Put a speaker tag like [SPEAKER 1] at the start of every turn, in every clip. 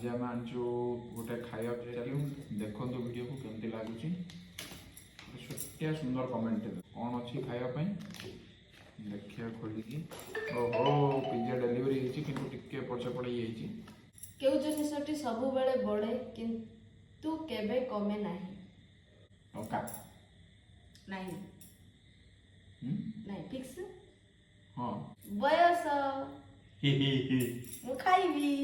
[SPEAKER 1] आज आम आनचु गोटे खाया चलू देखो वीडियो को केमती लगुच छोटिया सुंदर कमेंट कौन अच्छी खायापी देखिए खोलिकी ओहो पिज्जा डेलीवरी होती टिके पचे पड़े
[SPEAKER 2] केउ जिनिसटी सब बेले बड़े किंतु केबे कमे नहीं
[SPEAKER 1] टंका
[SPEAKER 2] नहीं नहीं फिक्स
[SPEAKER 1] हाँ
[SPEAKER 2] बयस मु खाइबी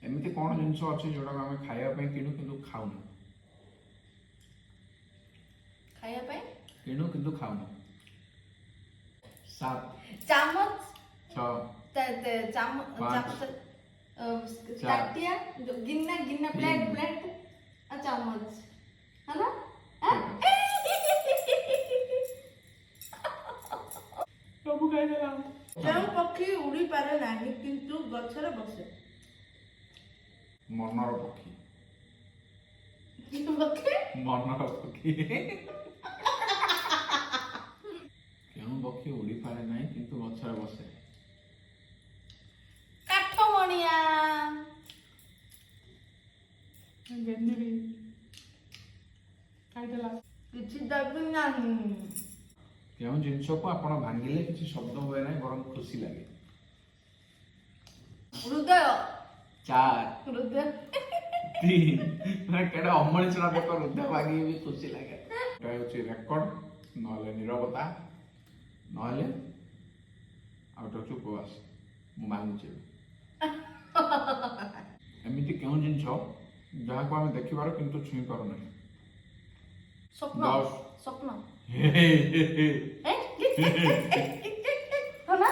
[SPEAKER 1] एमती कौन जिन अच्छे जोटा आम खायापी किणु कि खाऊना
[SPEAKER 2] खाइबा
[SPEAKER 1] किणु कि खाऊना 7
[SPEAKER 2] चामच
[SPEAKER 1] 6
[SPEAKER 2] चामच ताटिया गिन्ना गिन्ना प्लेट प्लेट चामच है ना
[SPEAKER 1] सब खाई देला
[SPEAKER 2] जो पक्षी उड़ी पारे नहीं किंतु गछरे बसे
[SPEAKER 1] मनर पक्षी
[SPEAKER 2] किंतु पक्षी
[SPEAKER 1] मनर पक्षी क्यों पक्षी उड़ी पारे नहीं किंतु गछरे बसे
[SPEAKER 2] काठमणिया
[SPEAKER 1] गेंदी खाई देला
[SPEAKER 2] किछि दबी नहीं
[SPEAKER 1] केउं जिनस को आपण भांगिले किछि शब्द होए ना बरम खुशी लागे
[SPEAKER 2] हृदय
[SPEAKER 1] 4
[SPEAKER 2] हृदय
[SPEAKER 1] 3 ना केडा अमणिस ना देखो हृदय भांगी भी खुशी लागे एटा होची रेकॉर्ड नहले नीरवता नहले आउट ऑफ उपवास मु मानुचे एमिति केउं जिनस जहाँ को आम देखिबार किंतु छुई पारो नहीं
[SPEAKER 2] स्वप्न
[SPEAKER 1] 10
[SPEAKER 2] स्वप्न
[SPEAKER 1] हे
[SPEAKER 2] ना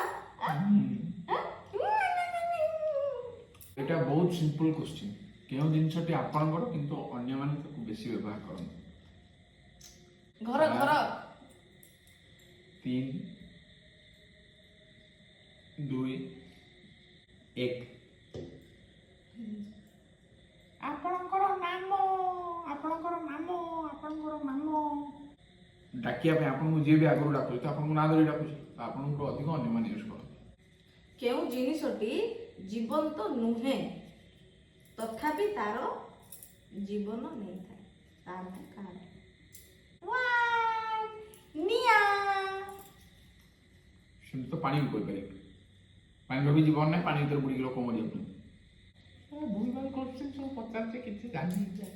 [SPEAKER 1] এটা बहुत सिंपल क्वेश्चन केउ जिनसटी आपनकर किंतु अन्य माने ताको बेसी व्यवहार करन
[SPEAKER 2] घर घर
[SPEAKER 1] 3 2 1 आपनकर नाम डाकिया पे आपन को जे भी आगु डाकु तो आपन को ना धरि डाकु आपन को अधिक अन्य माने यूज कर
[SPEAKER 2] केउ जिनिसटी जीवंत नुहे तथापि तार जीवन नहीं थाए तार ना कहां वाह निया
[SPEAKER 1] सुन तो पानी कोइ करे पानी भी जीवन नहीं पानी भीतर बुड़ी लोक मरि जाउछन ओ भूल भाल करछन सब पचार से किछि जानि जाय